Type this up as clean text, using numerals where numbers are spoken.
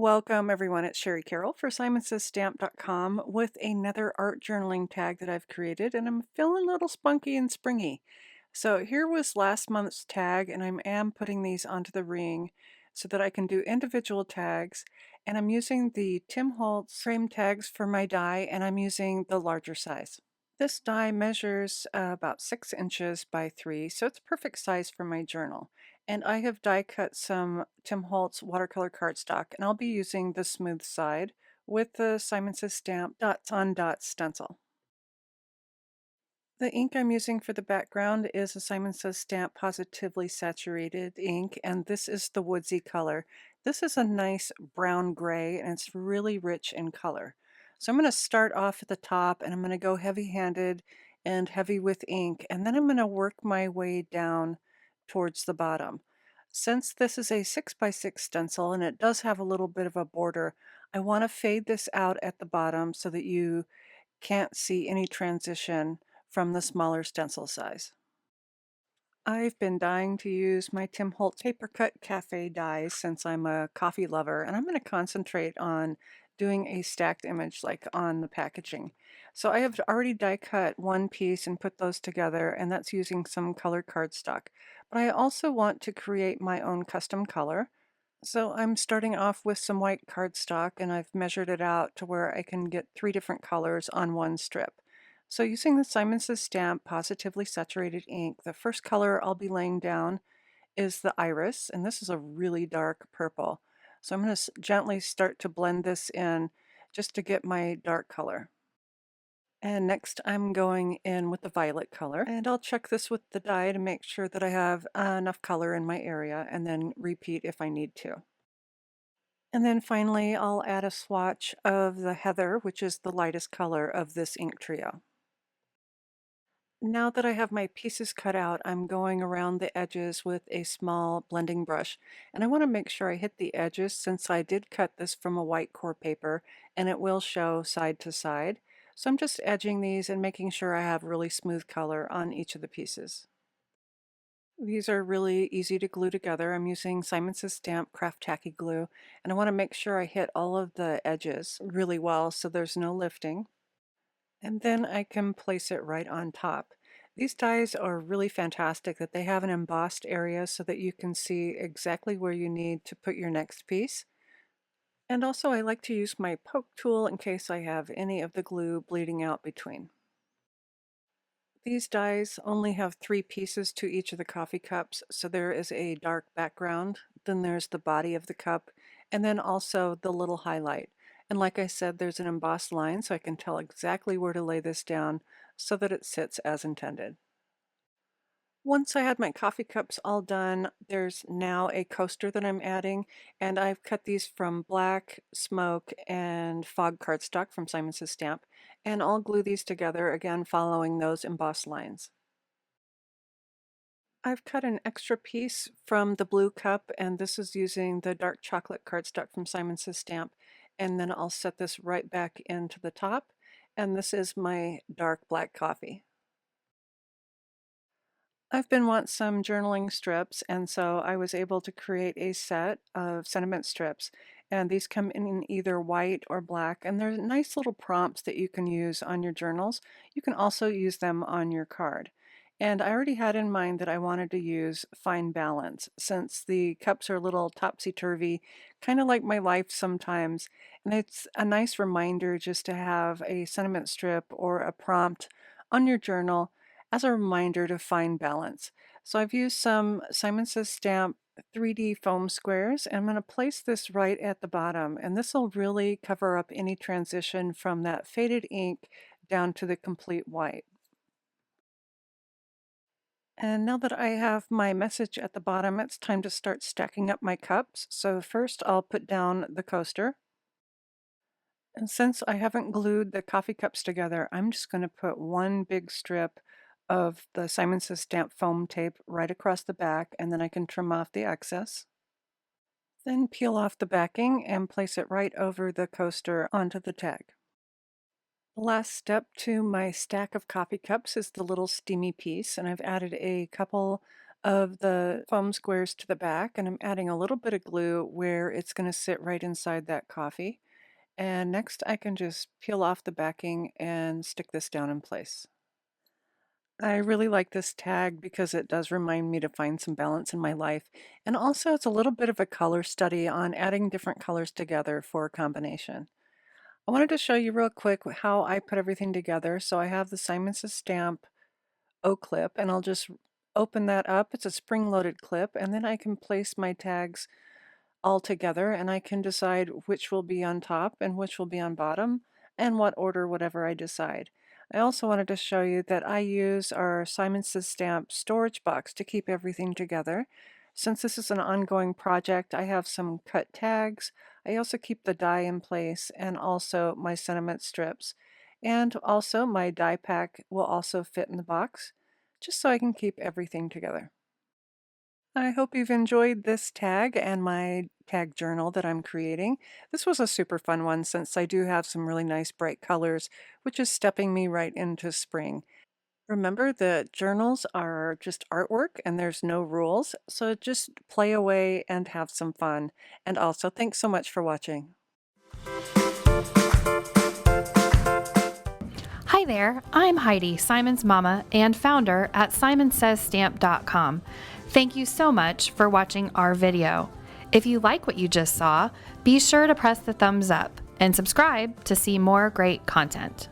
Welcome everyone, it's Shari Carroll for SimonsSaysStamp.com with another art journaling tag that I've created, and I'm feeling a little spunky and springy. So here was last month's tag, and I am putting these onto the ring so that I can do individual tags, and I'm using the Tim Holtz frame tags for my die, and I'm using the larger size. This die measures about 6 inches by 3, so it's perfect size for my journal. And I have die cut some Tim Holtz watercolor cardstock, and I'll be using the smooth side with the Simon Says Stamp Dots on Dots stencil. The ink I'm using for the background is a Simon Says Stamp Positively Saturated ink, and this is the Woodsy color. This is a nice brown gray, and it's really rich in color. So I'm going to start off at the top, and I'm going to go heavy-handed and heavy with ink, and then I'm going to work my way down towards the bottom. Since this is a 6x6 stencil, and it does have a little bit of a border, I want to fade this out at the bottom so that you can't see any transition from the smaller stencil size. I've been dying to use my Tim Holtz PAPERCUT Cafe dies since I'm a coffee lover, and I'm going to concentrate on doing a stacked image like on the packaging. So I have already die cut one piece and put those together, and that's using some colored cardstock. But I also want to create my own custom color. So I'm starting off with some white cardstock, and I've measured it out to where I can get 3 different colors on one strip. So using the Simon Says Stamp Positively Saturated ink, the first color I'll be laying down is the iris, and this is a really dark purple. So I'm going to gently start to blend this in just to get my dark color. And next I'm going in with the violet color, and I'll check this with the die to make sure that I have enough color in my area, and then repeat if I need to. And then finally, I'll add a swatch of the heather, which is the lightest color of this ink trio. Now that I have my pieces cut out, I'm going around the edges with a small blending brush. And I want to make sure I hit the edges since I did cut this from a white core paper and it will show side to side. So I'm just edging these and making sure I have really smooth color on each of the pieces. These are really easy to glue together. I'm using Simon Says Stamp Craft Tacky Glue, and I want to make sure I hit all of the edges really well so there's no lifting. And then I can place it right on top. These dies are really fantastic that they have an embossed area so that you can see exactly where you need to put your next piece. And also I like to use my poke tool in case I have any of the glue bleeding out between. These dies only have 3 pieces to each of the coffee cups, so there is a dark background, then there's the body of the cup, and then also the little highlight. And like I said, there's an embossed line so I can tell exactly where to lay this down so that it sits as intended. Once I had my coffee cups all done, there's now a coaster that I'm adding, and I've cut these from black, smoke, and fog cardstock from Simon Says Stamp, and I'll glue these together again following those embossed lines. I've cut an extra piece from the blue cup, and this is using the dark chocolate cardstock from Simon Says Stamp, and then I'll set this right back into the top, and this is my dark black coffee. I've been wanting some journaling strips, and so I was able to create a set of sentiment strips, and these come in either white or black, and they're nice little prompts that you can use on your journals. You can also use them on your card. And I already had in mind that I wanted to use fine balance, since the cups are a little topsy-turvy, kind of like my life sometimes, and it's a nice reminder just to have a sentiment strip or a prompt on your journal as a reminder to find balance. So I've used some Simon Says Stamp 3D foam squares, and I'm going to place this right at the bottom, and this will really cover up any transition from that faded ink down to the complete white. And now that I have my message at the bottom, it's time to start stacking up my cups. So first I'll put down the coaster. And since I haven't glued the coffee cups together, I'm just going to put one big strip of the Simon Says Stamp foam tape right across the back, and then I can trim off the excess. Then peel off the backing and place it right over the coaster onto the tag. The last step to my stack of coffee cups is the little steamy piece, and I've added a couple of the foam squares to the back, and I'm adding a little bit of glue where it's going to sit right inside that coffee. And next I can just peel off the backing and stick this down in place. I really like this tag because it does remind me to find some balance in my life. And also it's a little bit of a color study on adding different colors together for a combination. I wanted to show you real quick how I put everything together. So I have the Simon Says Stamp O clip, and I'll just open that up. It's a spring-loaded clip, and then I can place my tags all together, and I can decide which will be on top and which will be on bottom, and what order, whatever I decide. I also wanted to show you that I use our Simon Says Stamp storage box to keep everything together. Since this is an ongoing project, I have some cut tags. I also keep the die in place and also my sentiment strips. And also my die pack will also fit in the box, just so I can keep everything together. I hope you've enjoyed this tag and my tag journal that I'm creating. This was a super fun one since I do have some really nice bright colors, which is stepping me right into spring. Remember that journals are just artwork and there's no rules, so just play away and have some fun. And also, thanks so much for watching. Hi there, I'm Heidi, Simon's mama and founder at simonsaysstamp.com. Thank you so much for watching our video. If you like what you just saw, be sure to press the thumbs up and subscribe to see more great content.